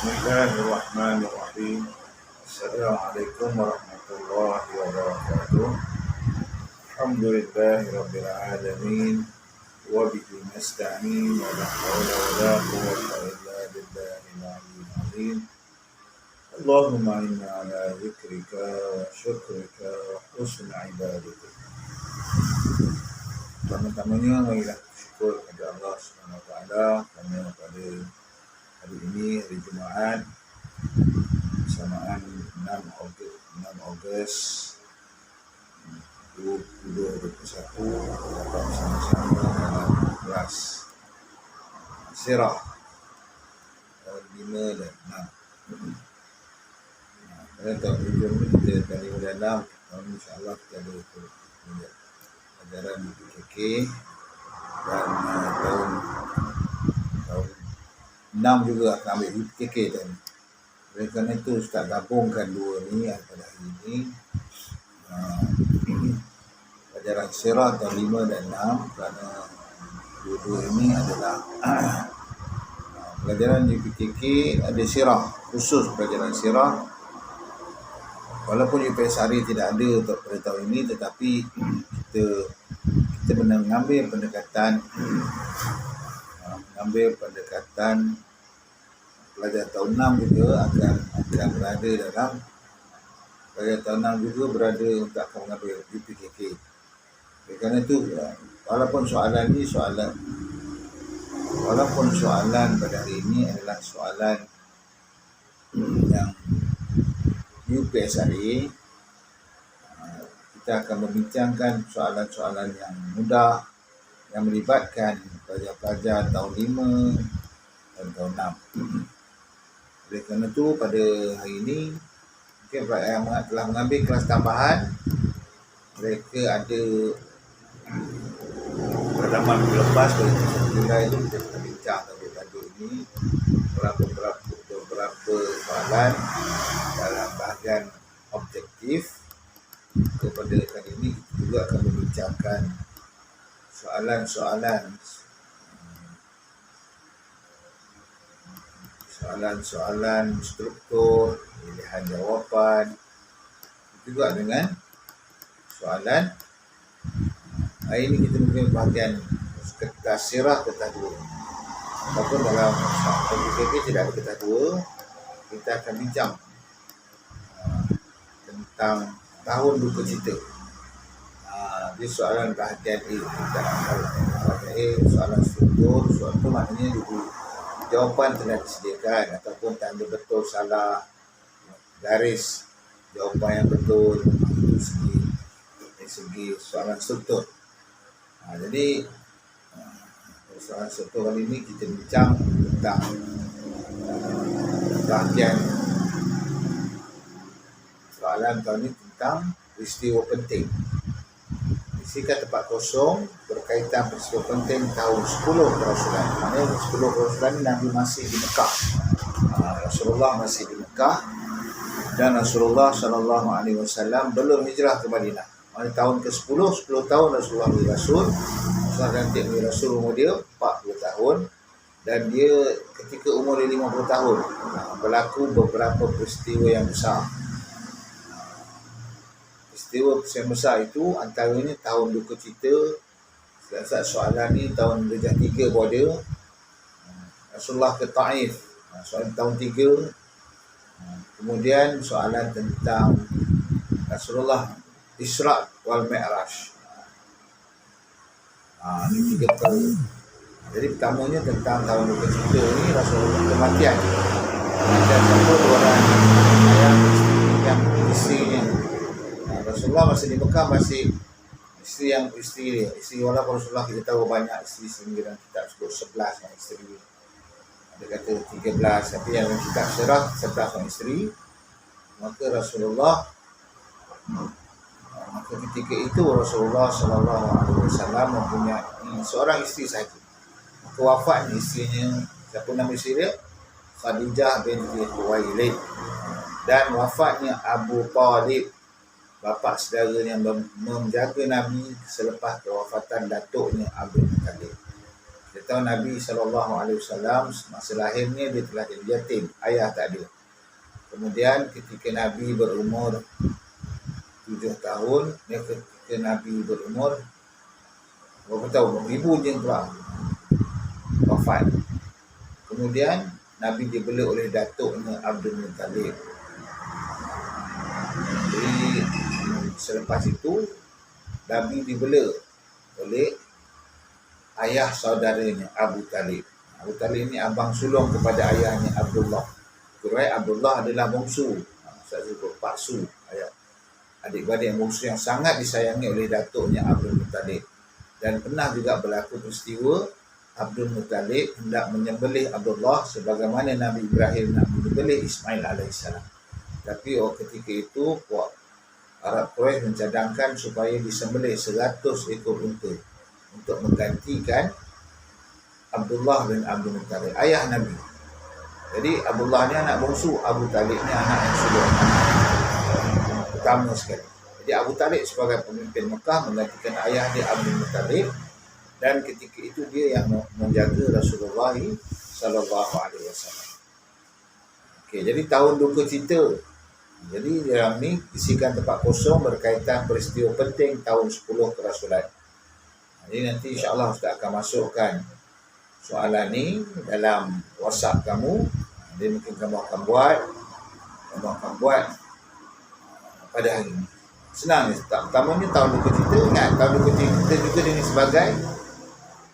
Bismillahirrahmanirrahim. Assalamualaikum warahmatullahi wabarakatuh. Alhamdulillahirabbil alamin wa bihi nasta'in wa la haula wa la quwwata illa billahil aliyyil azim. Allahumma inna ala dzikrika wa syukrika wa husni ibadatika. Pertama-tamanya marilah syukur kepada Allah Subhanahu wa taala kerana pada hari ini, hari Jumaat, bersamaan 6 Ogos 2021, dapat bersama-sama dalam kelas Sirah tahun 5 dan 6. Pada tahun 7 kita tahun 5 dan 6, tahun insyaAllah kita ada ajaran di PKK, dan tahun 6 juga akan ambil UTK dan oleh kerana itu Ustaz gabungkan dua ni pada hari ini, pelajaran Sirah tahun 5 dan 6, kerana dua-dua ini adalah pelajaran di PKK ada Sirah, khusus pelajaran Sirah. Walaupun UPSRI tidak ada untuk pada tahun ini, tetapi kita mengambil pendekatan pelajar tahun 6 juga akan berada dalam pelajar tahun 6 juga berada untuk akan mengambil UPKK. Kerana itu, walaupun soalan pada hari ini adalah soalan yang UPSRI, kita akan membincangkan soalan-soalan yang mudah yang melibatkan pelajar-pelajar tahun 5 dan tahun 6. Oleh kerana itu, pada hari ini mungkin yang telah mengambil kelas tambahan, mereka ada perdaman minggu lepas pada 1 Julai itu kita akan bincang tentang tajuk ini, beberapa soalan dalam bahagian objektif. Kepada kali ini kita juga akan membincangkan soalan struktur, pilihan jawapan, juga dengan soalan. Hari ini kita mungkin bahagian kertas Sirah kertas 2, ataupun dalam PKK tidak ada kertas 2. Kita akan bincang tentang tahun duka cita. Jadi soalan bahagian soalan struktur, soalan itu maknanya dulu jawapan telah disediakan ataupun tanda betul salah, garis jawapan yang betul, itu segi soalan struktur. Jadi soalan struktur kali ini kita bincang tentang bahagian soalan tahun ini tentang peristiwa penting. Isikan tempat kosong berkaitan peristiwa penting tahun 10 Kerasulan. Maknanya 10 Kerasulan Nabi masih di Mekah. Rasulullah masih di Mekah dan Rasulullah SAW belum hijrah ke Madinah. Maknanya tahun ke-10, 10 tahun Rasulullah menjadi Rasul. Rasulullah nanti menjadi Rasul, umur dia 40 tahun. Dan dia ketika umur dia 50 tahun berlaku beberapa peristiwa yang besar. Peristiwa yang besar itu antaranya tahun duka cita. Soalan ni tahun darjah 3 border, Rasulullah ke Taif, soalan tahun 3. Kemudian soalan tentang Rasulullah Isra' wal Mi'raj. Ini 3 kali. Jadi pertamanya tentang tahun duka cita ni, Rasulullah kematian. Dan satu orang yang isinya Rasulullah masih di Mekah, masih isteri walaupun Rasulullah kita tahu banyak isteri sehingga dalam kitab sebut 11 orang isteri, ada kata 13, tapi yang dalam kitab Sirah 11 orang isteri. Maka ketika itu Rasulullah SAW mempunyai seorang isteri sahaja. Maka wafatnya isterinya, siapa nama isteri dia? Khadijah binti Khuwailid. Dan wafatnya Abu Talib, bapa saudara yang menjaga Nabi selepas kewafatan datuknya Abdul Muttalib. Kita tahu Nabi SAW masa lahirnya dia telah jadi yatim, ayah tak ada. Kemudian ketika Nabi berumur 7 tahun, ketika Nabi berumur berapa tahun? 1000 je keluar wafat. Kemudian Nabi dibela oleh datuknya Abdul Muttalib. Jadi selepas itu Nabi dibela oleh ayah saudaranya Abu Talib. Abu Talib ni abang sulung kepada ayahnya Abdullah. Kurai Abdullah adalah bongsu. Saya sebut Pak Su, ayah adik-beradik bongsu yang sangat disayangi oleh datuknya Abdul Muttalib. Dan pernah juga berlaku peristiwa Abdul Muttalib hendak menyembelih Abdullah sebagaimana Nabi Ibrahim nak menyembelih Ismail AS. Tapi ketika itu Arab Quraisy mencadangkan supaya disembelih 100 ekor unta untuk menggantikan Abdullah bin Abdul Muttalib, ayah Nabi. Jadi Abdullah ni anak bongsu, Abu Talib ni anak yang sulung, utama sekali. Jadi Abu Talib sebagai pemimpin Mekah menggantikan ayah dia Abdul Muttalib, dan ketika itu dia yang menjaga Rasulullah SAW. Okey, jadi tahun duka cita. Jadi dalam ni isikan tempat kosong berkaitan peristiwa penting tahun 10 kerasulan. Jadi nanti insya-Allah Ustaz akan masukkan soalan ni dalam WhatsApp kamu. Jadi mungkin kamu akan buat pada hari ini. Senang ni Ustaz. Pertamanya tahun duka cita. Ingat tahun duka cita juga ini sebagai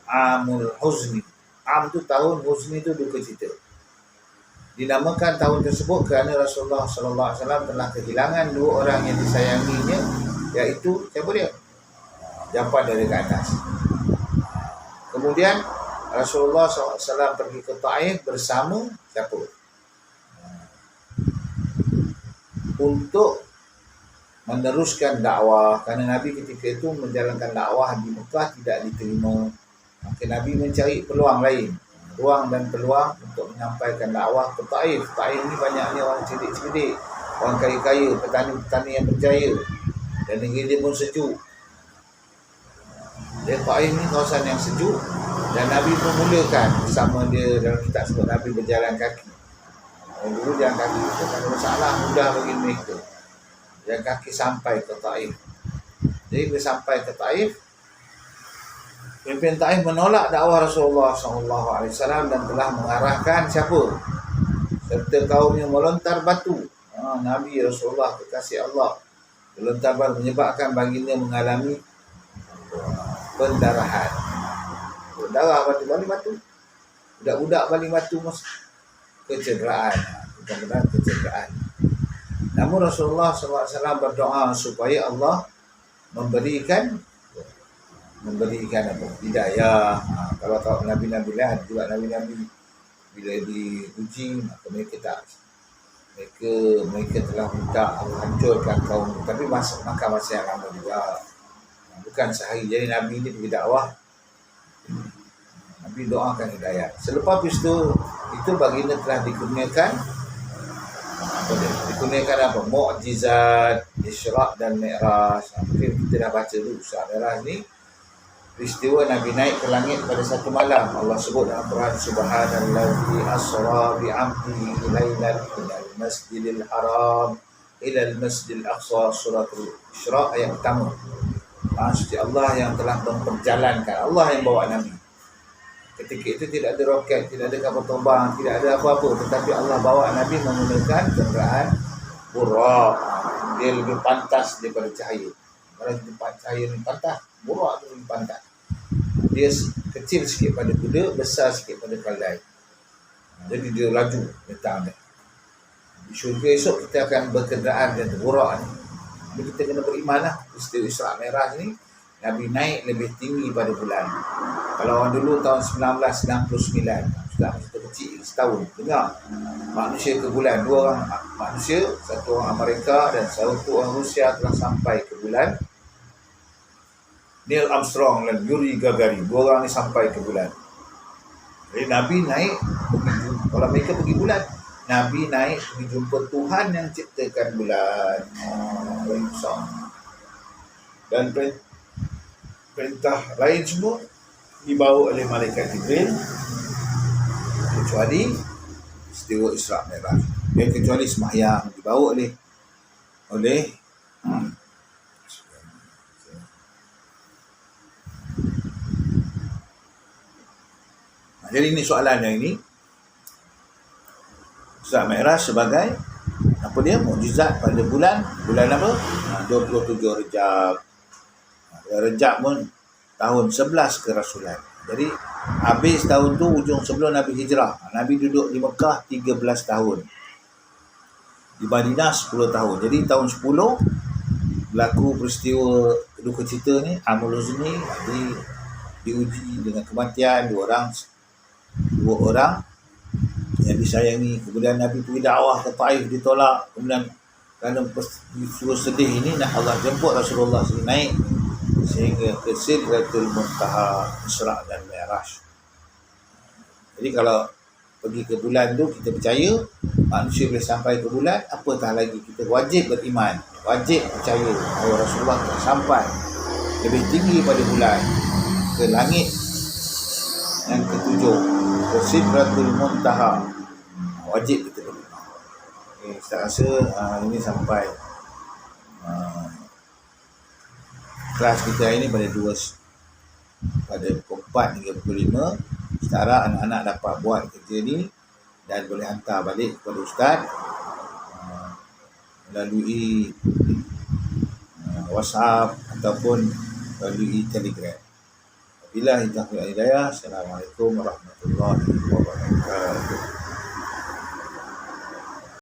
Amul Huzni. Am tu tahun, Huzni tu duka cita. Dinamakan tahun tersebut kerana Rasulullah SAW telah kehilangan 2 orang yang disayanginya, iaitu siapa dia? Jampan dari ke atas. Kemudian Rasulullah SAW pergi ke Taif bersama siapa? Untuk meneruskan dakwah, kerana Nabi ketika itu menjalankan dakwah di Mekah tidak diterima. Maka Nabi mencari peluang lain, ruang dan peluang untuk menyampaikan dakwah ke Taif. Taif ni banyaknya orang cerdik-cerdik, orang kaya-kaya, petani-petani yang berjaya, dan negeri dia pun sejuk. Dan Taif ni kawasan yang sejuk, dan Nabi pun mulakan bersama dia. Dalam kitab sebut Nabi berjalan kaki. Dulu jalan kaki itu tak ada masalah, mudah bagi mereka. Jalan kaki sampai ke Taif. Jadi bila sampai ke Taif, pemimpin Taif menolak dakwah Rasulullah SAW dan telah mengarahkan siapa? Serta kaumnya melontar batu. Nabi Rasulullah kekasih Allah melontar batu, menyebabkan baginda mengalami pendarahan. Darah batu. Budak-budak balik batu kecederaan. Bukan kecederaan. Namun Rasulullah SAW berdoa supaya Allah memberikan apa? Hidayah. Kalau Nabi-Nabi lain juga, Nabi-Nabi bila diuji maka mereka telah minta hancurkan kaum, tapi masa yang lama juga, bukan sehari. Jadi Nabi ini pergi dakwah, Nabi doakan hidayah. Selepas itu baginda telah dikurniakan apa? Mukjizat Isra' dan Mi'raj. Mungkin kita dah baca dulu Isra' Mi'raj ni, peristiwa Nabi naik ke langit pada satu malam. Allah sebut dalam Quran, Subhanallazi asra bi'abdihi lailan minal masjidil haram ila al-masjidil aqsa. Suratul Isra' ayat pertama. Suci Allah yang telah memperjalankan, Allah yang bawa Nabi. Ketika itu tidak ada roket, tidak ada kapal terbang, tidak ada apa-apa, tetapi Allah bawa Nabi menggunakan kenderaan burak. Dia lebih pantas daripada cahaya. Kalau cahaya ni pantas, burak tu lebih pantas. Dia kecil sikit pada kuda, besar sikit pada keldai. Jadi dia laju datang dia. Di syurga esok kita akan berkenderaan dengan burak ni. Jadi kita kena beriman lah. Peristiwa Isra' Mi'raj ni, Nabi naik lebih tinggi pada bulan. Kalau orang dulu tahun 1999, sudah kita kecil setahun, dengar manusia ke bulan. 2 orang manusia, 1 orang Amerika dan 1 orang Rusia telah sampai ke bulan. Neil Armstrong dan Yuri Gagarin, 2 orang ni sampai ke bulan. Jadi Nabi naik kalau mereka pergi bulan, Nabi naik pergi jumpa Tuhan yang ciptakan bulan. Dan perintah lain semua dibawa oleh malaikat Jibril, kecuali peristiwa Isra Mi'raj. Kecuali sembahyang dibawa oleh jadi ini soalan yang ini. Isra Mi'raj sebagai apa dia? Mukjizat pada bulan apa? 27 Rejab. Rejab pun tahun 11 kerasulan. Jadi habis tahun tu ujung sebelum Nabi hijrah. Nabi duduk di Mekah 13 tahun. Di Madinah 10 tahun. Jadi tahun 10 berlaku peristiwa duka cita ni, Amul Huzni. Nabi diuji dengan kematian dua orang yang disayangi. Kemudian Nabi pergi dakwah ke Taif, ditolak. Kemudian kerana peristiwa sedih ini, Allah jemput Rasulullah naik sehingga ke Sidratul Muntaha, Isra dan Mi'raj. Jadi kalau pergi ke bulan tu, kita percaya manusia boleh sampai ke bulan, apatah lagi kita wajib beriman, wajib percaya bahawa Rasulullah telah sampai lebih tinggi pada bulan, ke langit yang ketujuh, ke Sidratul Muntaha. Wajib kita beriman. Saya rasa ini sampai kelas kita ini pada pukul 4 hingga pukul 5. Setara anak-anak dapat buat kerja ni dan boleh hantar balik kepada Ustaz melalui WhatsApp ataupun melalui Telegram. Bila hidayah. Assalamualaikum warahmatullahi wabarakatuh.